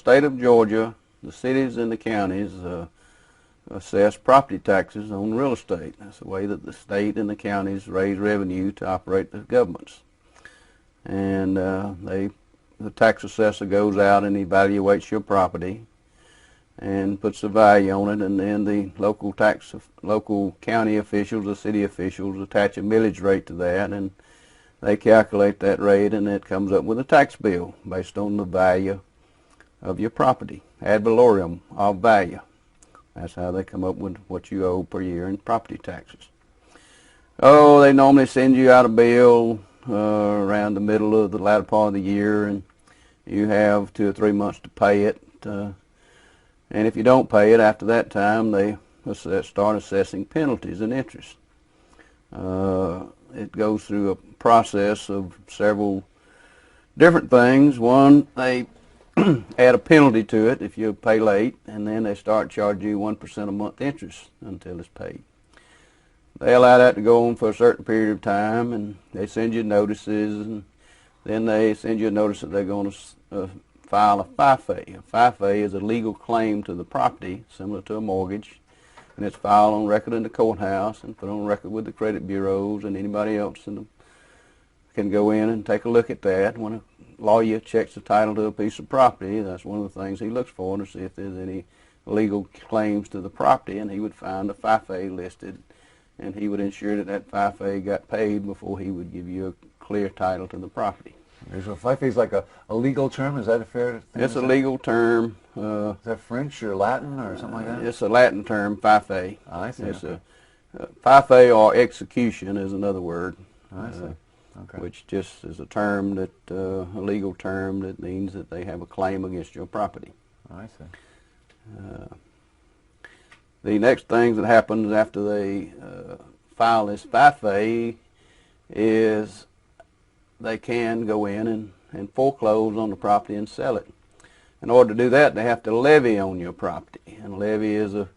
state of Georgia, the cities and the counties assess property taxes on real estate. That's the way that the state and the counties raise revenue to operate the governments. And the tax assessor goes out and evaluates your property and puts a value on it, and then the local county officials, the city officials attach a millage rate to that, and they calculate that rate, and it comes up with a tax bill based on the value of your property, ad valorem of value. That's how they come up with what you owe per year in property taxes. Oh, they normally send you out a bill around the middle of the latter part of the year, and you have 2 or 3 months to pay it. And if you don't pay it after that time, they start assessing penalties and interest. It goes through a process of several different things. One, they add a penalty to it if you pay late, and then they start charging you 1% a month interest until it's paid. They allow that to go on for a certain period of time, and they send you notices, and then they send you a notice that they're going to file a FIFA. A FIFA is a legal claim to the property, similar to a mortgage, and it's filed on record in the courthouse and put on record with the credit bureaus, and anybody else can go in and take a look at that. When a lawyer checks the title to a piece of property, that's one of the things he looks for to see if there's any legal claims to the property, and he would find a FIFA listed, and he would ensure that that FIFA got paid before he would give you a clear title to the property. So FIFA is like a legal term? Is that a fair thing? It's a legal term. Is that French or Latin or something like that? It's a Latin term, FIFA. I see. It's FIFA, or execution is another word. I see. Okay. Which just is a term that, a legal term that means that they have a claim against your property. I see. The next thing that happens after they file this FIFA is they can go in and foreclose on the property and sell it. In order to do that, they have to levy on your property. And levy is a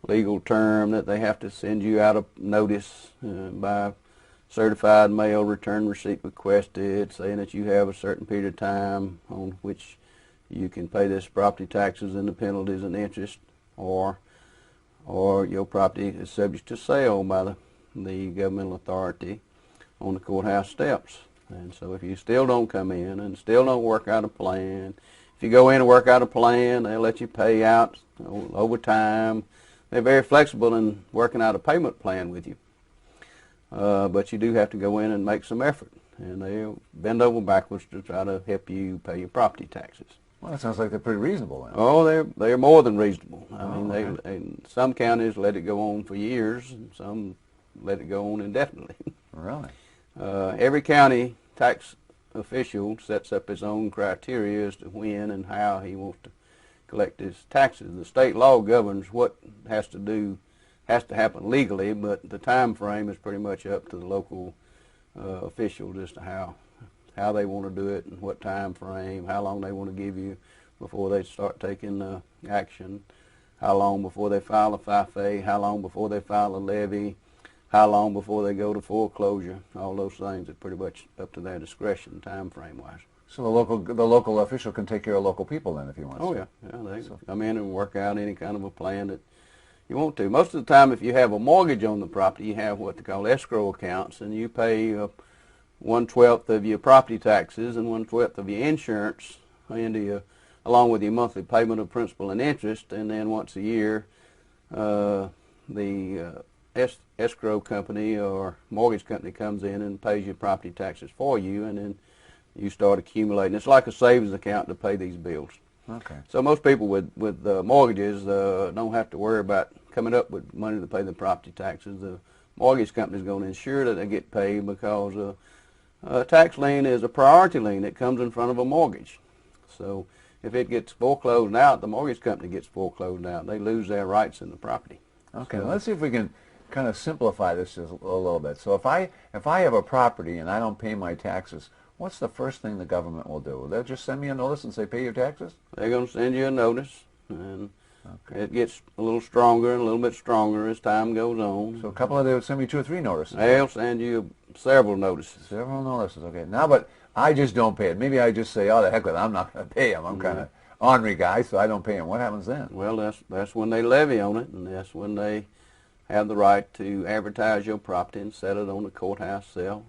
legal term that they have to send you out a notice by certified mail, return receipt requested, saying that you have a certain period of time on which you can pay this property taxes and the penalties and interest, or your property is subject to sale by the governmental authority on the courthouse steps. And so if you still don't come in and still don't work out a plan, if you go in and work out a plan, they'll let you pay out over time. They're very flexible in working out a payment plan with you. But you do have to go in and make some effort, and they'll bend over backwards to try to help you pay your property taxes. Well, that sounds like they're pretty reasonable then. Oh, they're more than reasonable. I mean, and some counties let it go on for years, and some let it go on indefinitely. Really? Every county tax official sets up his own criteria as to when and how he wants to collect his taxes. The state law governs what has to happen legally, but the time frame is pretty much up to the local officials as to how they want to do it and what time frame, how long they want to give you before they start taking action, how long before they file a FIFA, how long before they file a levy, how long before they go to foreclosure. All those things are pretty much up to their discretion, time frame wise. So the local official can take care of local people then if he wants to. Oh yeah, they come in and work out any kind of a plan that you want to. Most of the time, if you have a mortgage on the property, you have what they call escrow accounts, and you pay 1/12 of your property taxes and 1/12 of your insurance along with your monthly payment of principal and interest, and then once a year, the escrow company or mortgage company comes in and pays your property taxes for you, and then you start accumulating. It's like a savings account to pay these bills. Okay. So most people with mortgages don't have to worry about coming up with money to pay the property taxes. The mortgage company is going to ensure that they get paid, because a tax lien is a priority lien that comes in front of a mortgage. So if it gets foreclosed out, the mortgage company gets foreclosed out. They lose their rights in the property. Okay, so let's see if we can kind of simplify this just a little bit. So if I have a property and I don't pay my taxes, what's the first thing the government will do? They'll just send me a notice and say, pay your taxes? They're going to send you a notice, and it gets a little stronger and a little bit stronger as time goes on. So they would send me 2 or 3 notices. They'll send you several notices. Several notices, okay. Now, but I just don't pay it. Maybe I just say, oh, the heck with it, I'm not going to pay them. I'm kind of ornery guy, so I don't pay him. What happens then? Well, that's when they levy on it, and that's when they have the right to advertise your property and set it on the courthouse sale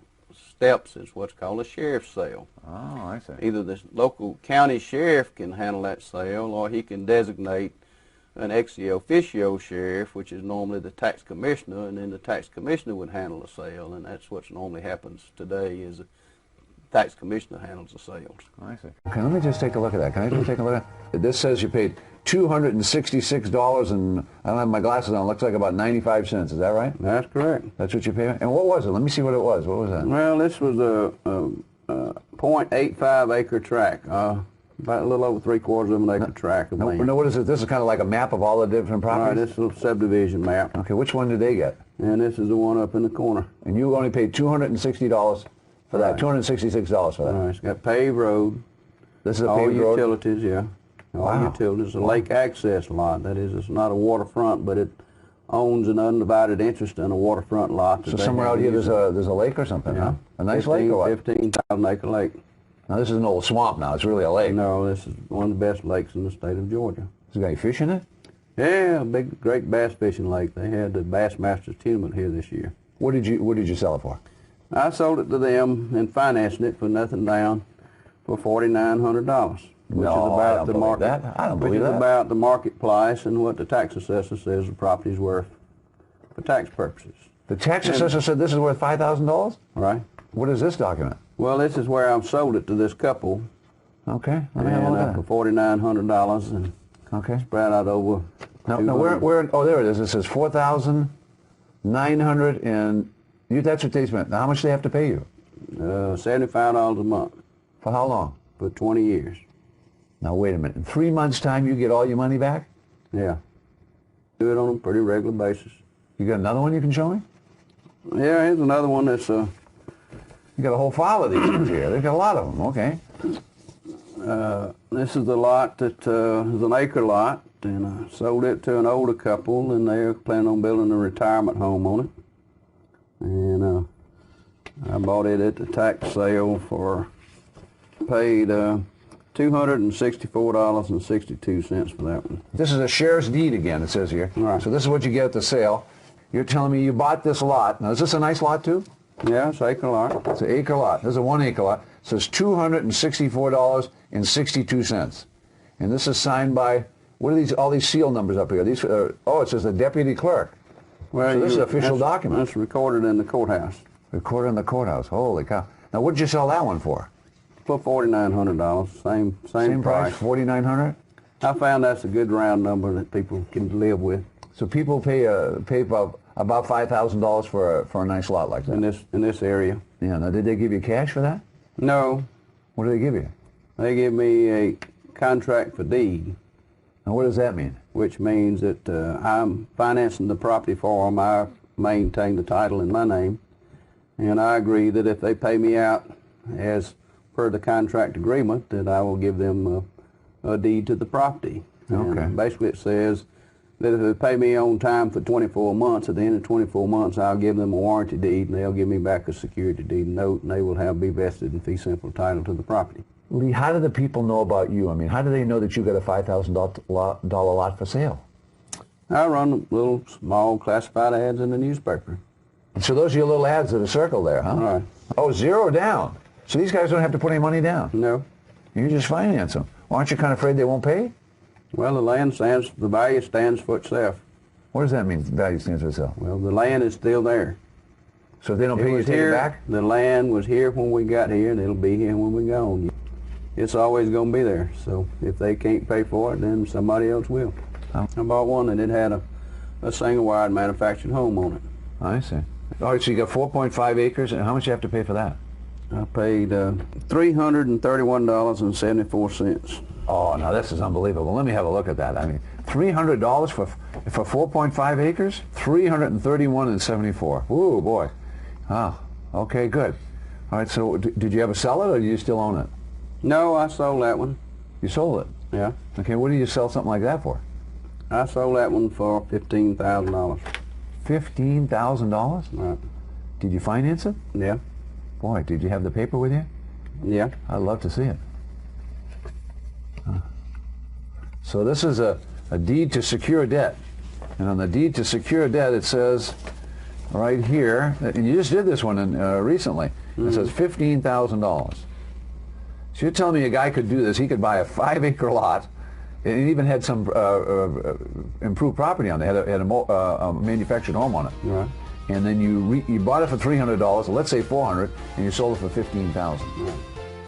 steps. Is what's called a sheriff's sale. Oh, I see. Either the local county sheriff can handle that sale, or he can designate an ex officio sheriff, which is normally the tax commissioner, and then the tax commissioner would handle the sale, and that's what normally happens today is the tax commissioner handles the sales. I see. Okay, let me just take a look at that. Can I just take a look at it? This says you paid $266 and I don't have my glasses on. It looks like about 95 cents. Is that right? That's correct. That's what you paid? And what was it? Let me see what it was. What was that? Well, this was a 0.85 acre tract, about a little over 3/4 of an acre tract of land. No, what is it? This is kind of like a map of all the different All right, properties? this is a subdivision map. Okay, which one did they get? And this is the one up in the corner. And you only paid $260 for that, Right. $266 for that. All right, it's got paved road, This is a all paved road? utilities, yeah. All Wow. utilities. It's a lake access lot. That is, it's not a waterfront, but it owns an undivided interest in a waterfront lot. So somewhere out here there's a lake or something, huh? A nice lake or what? 15,000 acre lake. Now this is an old swamp now. It's really a lake. No, this is one of the best lakes in the state of Georgia. Is there any fish in it? Yeah, a big, great bass fishing lake. They had the Bassmasters tournament here this year. What did you sell it for? I sold it to them and financing it for nothing down for $4,900, which No, is I about don't the believe market. that. I don't believe which is that. about the market price and what the tax assessor says the property's worth for tax purposes. The tax assessor said this is worth $5,000? All right. What is this document? Well, this is where I've sold it to this couple, Okay, let me have a look and at for it. $4,900 and Okay. spread out over. Now 200. where, oh, there it is. It says 4,900 and that's what they spent. Now, how much do they have to pay you? $75 a month For how long? for 20 years. Now, wait a minute. In 3 months' time, you get all your money back? Yeah. Do it on a pretty regular basis. You got another one you can show me? Yeah, here's another one that's You got a whole file of these ones here. They've got a lot of them. Okay. this is the lot that is an acre lot, and I sold it to an older couple, and they're planning on building a retirement home on it. And I bought it at the tax sale for, paid $264.62 for that one. This is a sheriff's deed again, it says here. Right. So this is what you get at the sale. You're telling me you bought this lot. Now, is this a nice lot, too? Yeah, it's acre lot. It's an acre lot. This is a 1 acre lot. It says $264.62. And this is signed by, what are these, all these seal numbers up here? These, it says the deputy clerk. Well, So this is an official that's- document. That's recorded in the courthouse Recorded in the courthouse. Holy cow. Now, what did you sell that one for? for $4,900. Same price. $4,900? I found that's a good round number that people can live with So people pay about $5,000 for a nice lot like that. in this area. Yeah. Now, did they give you cash for that? No, What did they give you? they give me a contract for deed, Now, what does that mean? which means that I'm financing the property for them. I maintain the title in my name, and I agree that if they pay me out as per the contract agreement, that I will give them a deed to the property. Okay. And basically, it says that if they pay me on time for 24 months, at the end of 24 months, I'll give them a warranty deed, and they'll give me back a security deed note, and they will be vested in fee simple title to the property. Lee, how do the people know about you? I mean, how do they know that you got a $5,000 lot for sale? I run little small classified ads in the newspaper. So those are your little ads that are circled there, huh? Right. Oh, 0 down. So these guys don't have to put any money down. No. You just finance them. Well, aren't you kind of afraid they won't pay? Well, the value stands for itself. What does that mean, value stands for itself? Well, the land is still there. So if they don't It pay you, was take it here, back? the land was here when we got here, and it'll be here when we go. It's always going to be there. So if they can't pay for it, then somebody else will. Oh. I bought one that it had a single-wide manufactured home on it. I see. All right, so you got 4.5 acres, and how much you have to pay for that? I paid $331.74. Oh, now this is unbelievable. Let me have a look at that. I mean, $300 for 4.5 acres? $331.74. Ooh, boy. Ah, okay, good. All right, so did you ever sell it, or do you still own it? No, I sold that one. You sold it. Yeah. Okay, what did you sell something like that for? I sold that one for $15,000. $15,000? Right. Did you finance it? Yeah. Boy, did you have the paper with you? Yeah. I'd love to see it. So this is a deed to secure debt. And on the deed to secure debt, it says right here, and you just did this one recently, it says $15,000. So you're telling me a guy could do this, he could buy a 5-acre lot, and it even had some improved property on it, had a manufactured home on it. Right. And then you bought it for $300, let's say $400, and you sold it for $15,000. Right.